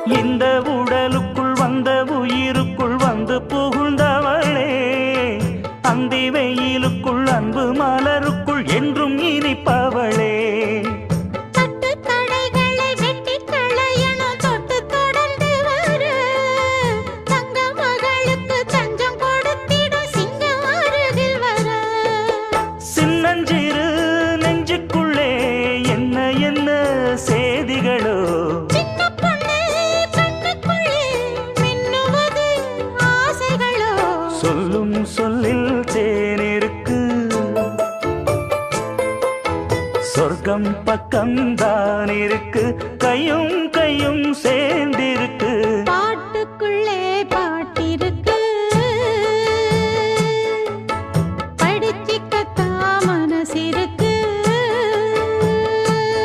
இந்த உடலுக்குள் வந்த உயிருக்குள் வந்து புகுந்தவளே, அந்தி வெயிலுக்குள் அன்பு மலருக்குள் என்றும் இனிப்பவளே. சின்னஞ்சிறு நெஞ்சுக்குள்ளே என்ன என்ன சேதிகளோ, சொல்லும் சொல்லில் தேனிருக்கு, சொர்க்கம் பக்கம்தான் இருக்கு, கையும் கையும் சேர்ந்திருக்கு. பாட்டுக்குள்ளே